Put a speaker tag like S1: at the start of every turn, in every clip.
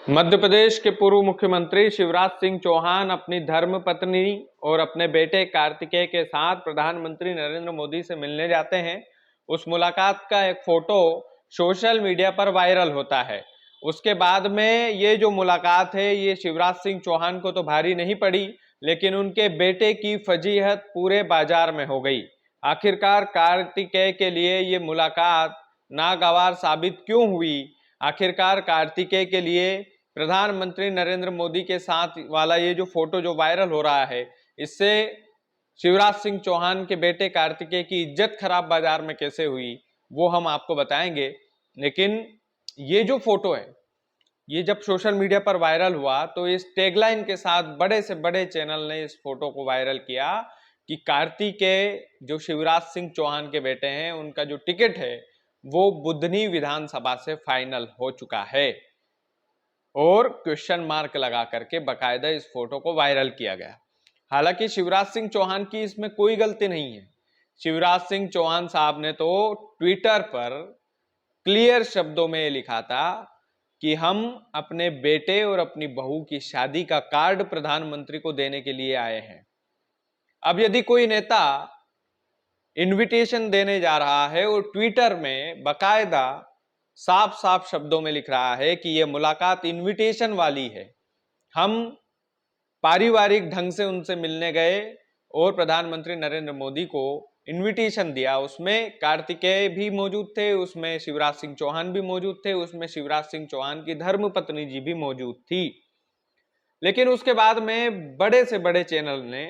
S1: मध्य प्रदेश के पूर्व मुख्यमंत्री शिवराज सिंह चौहान अपनी धर्मपत्नी और अपने बेटे कार्तिकेय के साथ प्रधानमंत्री नरेंद्र मोदी से मिलने जाते हैं। उस मुलाकात का एक फोटो सोशल मीडिया पर वायरल होता है। उसके बाद में ये जो मुलाकात है ये शिवराज सिंह चौहान को तो भारी नहीं पड़ी, लेकिन उनके बेटे की फजीहत पूरे बाजार में हो गई। आखिरकार कार्तिकेय के लिए ये मुलाकात नागवार साबित क्यों हुई? आखिरकार कार्तिकेय के लिए प्रधानमंत्री नरेंद्र मोदी के साथ वाला ये जो फोटो जो वायरल हो रहा है, इससे शिवराज सिंह चौहान के बेटे कार्तिकेय की इज्जत खराब बाजार में कैसे हुई वो हम आपको बताएंगे। लेकिन ये जो फोटो है ये जब सोशल मीडिया पर वायरल हुआ तो इस टैगलाइन के साथ बड़े से बड़े चैनल ने इस फोटो को वायरल किया कि कार्तिकेय जो शिवराज सिंह चौहान के बेटे हैं उनका जो टिकट है वो बुधनी विधानसभा से फाइनल हो चुका है, और क्वेश्चन मार्क लगा करके बकायदा इस फोटो को वायरल किया गया। हालांकि शिवराज सिंह चौहान की इसमें कोई गलती नहीं है। शिवराज सिंह चौहान साहब ने तो ट्विटर पर क्लियर शब्दों में लिखा था कि हम अपने बेटे और अपनी बहू की शादी का कार्ड प्रधानमंत्री को देने के लिए आए हैं। अब यदि कोई नेता इनविटेशन देने जा रहा है और ट्विटर में बकायदा साफ साफ शब्दों में लिख रहा है कि यह मुलाकात इनविटेशन वाली है, हम पारिवारिक ढंग से उनसे मिलने गए और प्रधानमंत्री नरेंद्र मोदी को इनविटेशन दिया, उसमें कार्तिकेय भी मौजूद थे, उसमें शिवराज सिंह चौहान भी मौजूद थे, उसमें शिवराज सिंह चौहान की धर्मपत्नी जी भी मौजूद थी। लेकिन उसके बाद में बड़े से बड़े चैनल ने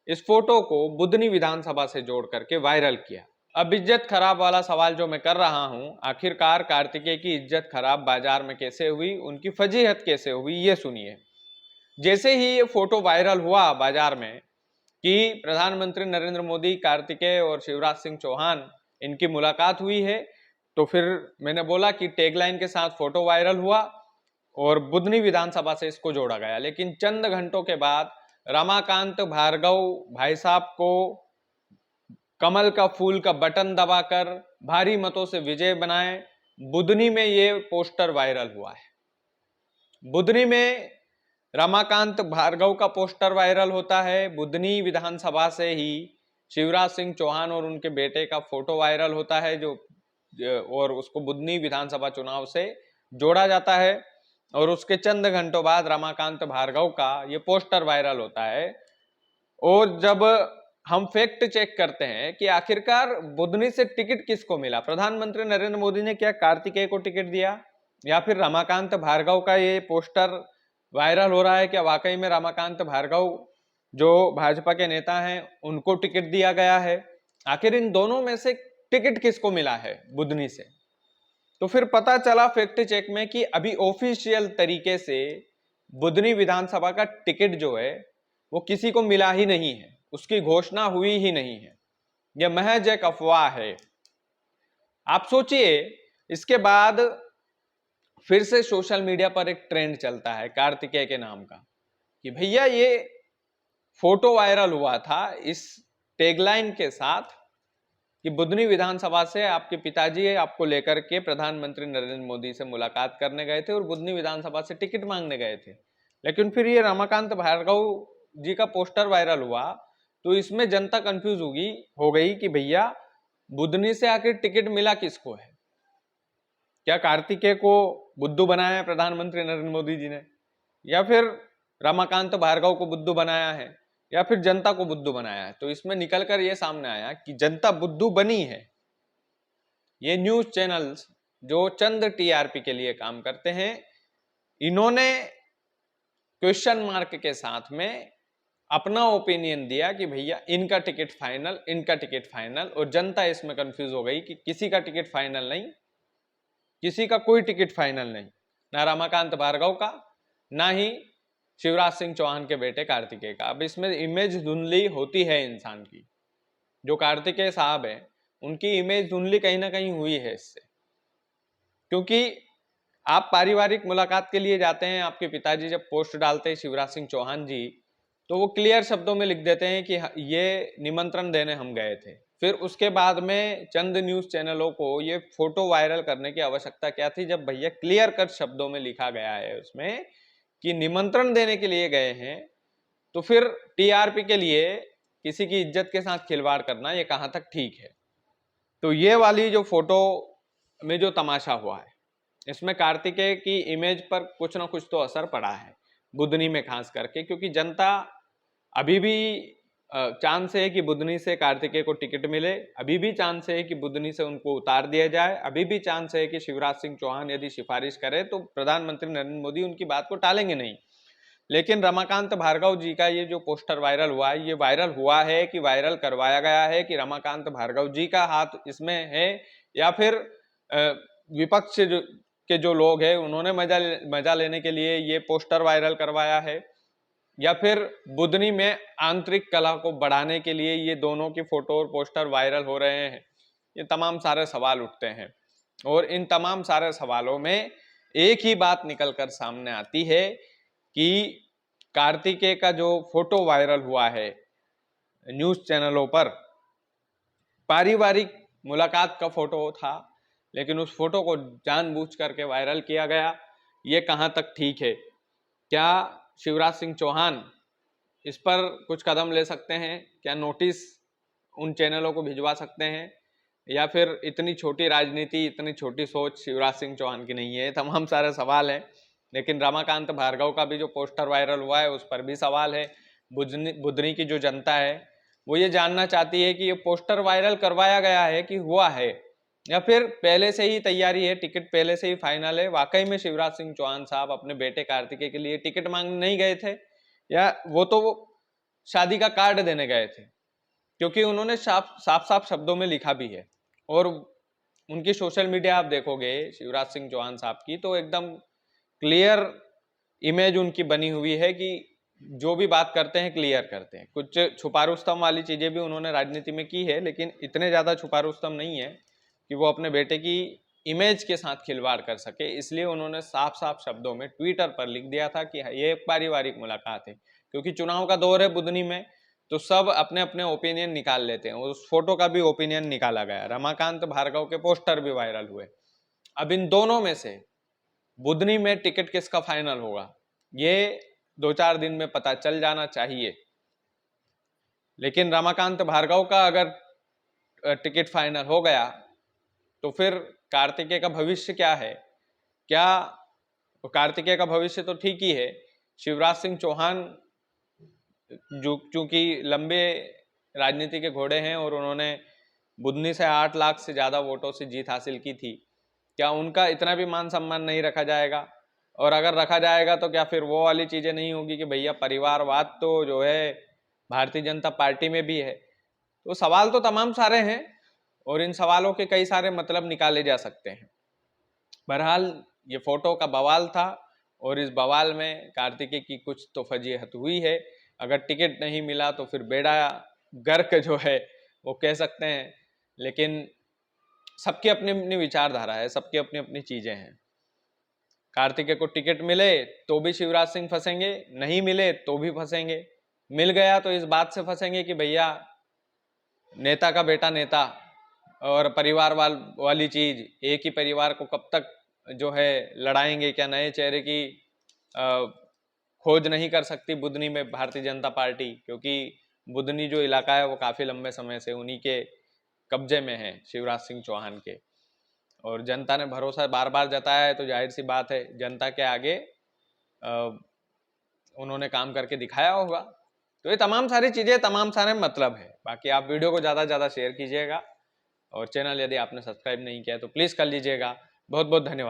S1: इस फोटो को बुधनी विधानसभा से जोड़ करके वायरल किया। अब इज्जत खराब वाला सवाल जो मैं कर रहा हूं, आखिरकार कार्तिकेय की इज्जत खराब बाजार में कैसे हुई, उनकी फजीहत कैसे हुई, ये सुनिए। जैसे ही ये फोटो वायरल हुआ बाजार में कि प्रधानमंत्री नरेंद्र मोदी, कार्तिकेय और शिवराज सिंह चौहान इनकी मुलाकात हुई है, तो फिर मैंने बोला कि टैगलाइन के साथ फोटो वायरल हुआ और बुधनी विधानसभा से इसको जोड़ा गया। लेकिन चंद घंटों के बाद रमाकांत भार्गव भाई साहब को कमल का फूल का बटन दबाकर भारी मतों से विजय बनाए बुधनी में ये पोस्टर वायरल हुआ है। बुधनी में रमाकांत भार्गव का पोस्टर वायरल होता है, बुधनी विधानसभा से ही शिवराज सिंह चौहान और उनके बेटे का फोटो वायरल होता है जो और उसको बुधनी विधानसभा चुनाव से जोड़ा जाता है, और उसके चंद घंटों बाद रमाकांत भार्गव का ये पोस्टर वायरल होता है। और जब हम फैक्ट चेक करते हैं कि आखिरकार बुधनी से टिकट किसको मिला, प्रधानमंत्री नरेंद्र मोदी ने क्या कार्तिकेय को टिकट दिया या फिर रमाकांत भार्गव का ये पोस्टर वायरल हो रहा है क्या वाकई में रमाकांत भार्गव जो भाजपा के नेता हैं उनको टिकट दिया गया है? आखिर इन दोनों में से टिकट किसको मिला है बुधनी से? तो फिर पता चला फैक्ट चेक में कि अभी ऑफिशियल तरीके से बुधनी विधानसभा का टिकट जो है वो किसी को मिला ही नहीं है, उसकी घोषणा हुई ही नहीं है, यह महज एक अफवाह है। आप सोचिए, इसके बाद फिर से सोशल मीडिया पर एक ट्रेंड चलता है कार्तिकेय के नाम का कि भैया ये फोटो वायरल हुआ था इस टैगलाइन के साथ कि बुधनी विधानसभा से आपके पिताजी आपको लेकर के प्रधानमंत्री नरेंद्र मोदी से मुलाकात करने गए थे और बुधनी विधानसभा से टिकट मांगने गए थे। लेकिन फिर ये रमाकांत भार्गव जी का पोस्टर वायरल हुआ तो इसमें जनता कंफ्यूज हो गई कि भैया बुधनी से आखिर टिकट मिला किसको है? क्या कार्तिकेय को बुद्धू बनाया है प्रधानमंत्री नरेंद्र मोदी जी ने, या फिर रमाकांत भार्गव को बुद्धू बनाया है, या फिर जनता को बुद्धू बनाया है? तो इसमें निकलकर यह सामने आया कि जनता बुद्धू बनी है। ये न्यूज चैनल्स जो चंद टीआरपी के लिए काम करते हैं, इन्होंने क्वेश्चन मार्क के साथ में अपना ओपिनियन दिया कि भैया इनका टिकट फाइनल, इनका टिकट फाइनल, और जनता इसमें कंफ्यूज हो गई कि किसी का टिकट फाइनल नहीं, किसी का कोई टिकट फाइनल नहीं, ना रमाकांत भार्गव का ना ही शिवराज सिंह चौहान के बेटे कार्तिकेय का। अब इसमें इमेज धुंधली होती है इंसान की, जो कार्तिकेय साहब है उनकी इमेज धुंधली कहीं ना कहीं हुई है इससे, क्योंकि आप पारिवारिक मुलाकात के लिए जाते हैं, आपके पिताजी जब पोस्ट डालते हैं शिवराज सिंह चौहान जी, तो वो क्लियर शब्दों में लिख देते हैं कि ये निमंत्रण देने हम गए थे, फिर उसके बाद में चंद न्यूज़ चैनलों को ये फोटो वायरल करने की आवश्यकता क्या थी, जब भैया क्लियर कट शब्दों में लिखा गया है उसमें कि निमंत्रण देने के लिए गए हैं, तो फिर टीआरपी के लिए किसी की इज्जत के साथ खिलवाड़ करना ये कहाँ तक ठीक है। तो ये वाली जो फोटो में जो तमाशा हुआ है, इसमें कार्तिकेय की इमेज पर कुछ ना कुछ तो असर पड़ा है, बुधनी में खास करके, क्योंकि जनता अभी भी चांस है कि बुधनी से कार्तिकेय को टिकट मिले, अभी भी चांस है कि बुधनी से उनको उतार दिया जाए, अभी भी चांस है कि शिवराज सिंह चौहान यदि सिफारिश करे तो प्रधानमंत्री नरेंद्र मोदी उनकी बात को टालेंगे नहीं। लेकिन रमाकांत भार्गव जी का ये जो पोस्टर वायरल हुआ है, ये वायरल हुआ है कि वायरल करवाया गया है कि रमाकांत भार्गव जी का हाथ इसमें है, या फिर विपक्ष के जो लोग हैं उन्होंने मजा लेने के लिए ये पोस्टर वायरल करवाया है, या फिर बुधनी में आंतरिक कला को बढ़ाने के लिए ये दोनों की फोटो और पोस्टर वायरल हो रहे हैं। ये तमाम सारे सवाल उठते हैं, और इन तमाम सारे सवालों में एक ही बात निकलकर सामने आती है कि कार्तिकेय का जो फोटो वायरल हुआ है न्यूज़ चैनलों पर, पारिवारिक मुलाकात का फोटो था, लेकिन उस फोटो को जानबूझ करके वायरल किया गया। ये कहाँ तक ठीक है? क्या शिवराज सिंह चौहान इस पर कुछ कदम ले सकते हैं? क्या नोटिस उन चैनलों को भिजवा सकते हैं? या फिर इतनी छोटी राजनीति, इतनी छोटी सोच शिवराज सिंह चौहान की नहीं है? तमाम सारे सवाल हैं। लेकिन रमाकांत भार्गव का भी जो पोस्टर वायरल हुआ है उस पर भी सवाल है। बुधनी की जो जनता है वो ये जानना चाहती है कि ये पोस्टर वायरल करवाया गया है कि हुआ है, या फिर पहले से ही तैयारी है, टिकट पहले से ही फाइनल है। वाकई में शिवराज सिंह चौहान साहब अपने बेटे कार्तिकेय के लिए टिकट मांगने नहीं गए थे, या वो तो शादी का कार्ड देने गए थे, क्योंकि उन्होंने साफ साफ शब्दों में लिखा भी है। और उनकी सोशल मीडिया आप देखोगे शिवराज सिंह चौहान साहब की, तो एकदम क्लियर इमेज उनकी बनी हुई है कि जो भी बात करते हैं क्लियर करते हैं। कुछ छुपा रुस्तम वाली चीजें भी उन्होंने राजनीति में की है, लेकिन इतने ज्यादा छुपा रुस्तम नहीं है कि वो अपने बेटे की इमेज के साथ खिलवाड़ कर सके। इसलिए उन्होंने साफ साफ शब्दों में ट्विटर पर लिख दिया था कि ये एक पारिवारिक मुलाकात है, क्योंकि चुनाव का दौर है बुधनी में, तो सब अपने अपने ओपिनियन निकाल लेते हैं। उस फोटो का भी ओपिनियन निकाला गया, रमाकांत भार्गव के पोस्टर भी वायरल हुए। अब इन दोनों में से बुधनी में टिकट किसका फाइनल होगा, ये 2-4 दिन में पता चल जाना चाहिए। लेकिन रमाकांत भार्गव का अगर टिकट फाइनल हो गया तो फिर कार्तिकेय का भविष्य क्या है? क्या कार्तिकेय का भविष्य तो ठीक ही है। शिवराज सिंह चौहान जो चूंकि लंबे राजनीति के घोड़े हैं और उन्होंने बुधनी से 8 लाख से ज्यादा वोटों से जीत हासिल की थी, क्या उनका इतना भी मान सम्मान नहीं रखा जाएगा? और अगर रखा जाएगा तो क्या फिर वो वाली चीजें नहीं होगी कि भैया परिवारवाद तो जो है भारतीय जनता पार्टी में भी है? तो सवाल तो तमाम सारे हैं, और इन सवालों के कई सारे मतलब निकाले जा सकते हैं। बहरहाल ये फोटो का बवाल था, और इस बवाल में कार्तिकेय की कुछ तो फजीहत हुई है। अगर टिकट नहीं मिला तो फिर बेड़ा गर्क जो है वो कह सकते हैं। लेकिन सबकी अपनी अपनी विचारधारा है, सबकी अपनी अपनी चीजें हैं। कार्तिकेय को टिकट मिले तो भी शिवराज सिंह फंसेंगे, नहीं मिले तो भी फंसेंगे। मिल गया तो इस बात से फंसेंगे कि भैया नेता का बेटा नेता, और परिवार वाली चीज, एक ही परिवार को कब तक जो है लड़ाएंगे? क्या नए चेहरे की खोज नहीं कर सकती बुधनी में भारतीय जनता पार्टी? क्योंकि बुधनी जो इलाका है वो काफी लंबे समय से उन्हीं के कब्जे में है, शिवराज सिंह चौहान के, और जनता ने भरोसा बार बार जताया है, तो जाहिर सी बात है जनता के आगे उन्होंने काम करके दिखाया होगा। तो ये तमाम सारी चीजें, तमाम सारे मतलब है। बाकी आप वीडियो को ज्यादा से ज्यादा शेयर कीजिएगा, और चैनल यदि आपने सब्सक्राइब नहीं किया तो प्लीज कर लीजिएगा। बहुत बहुत धन्यवाद।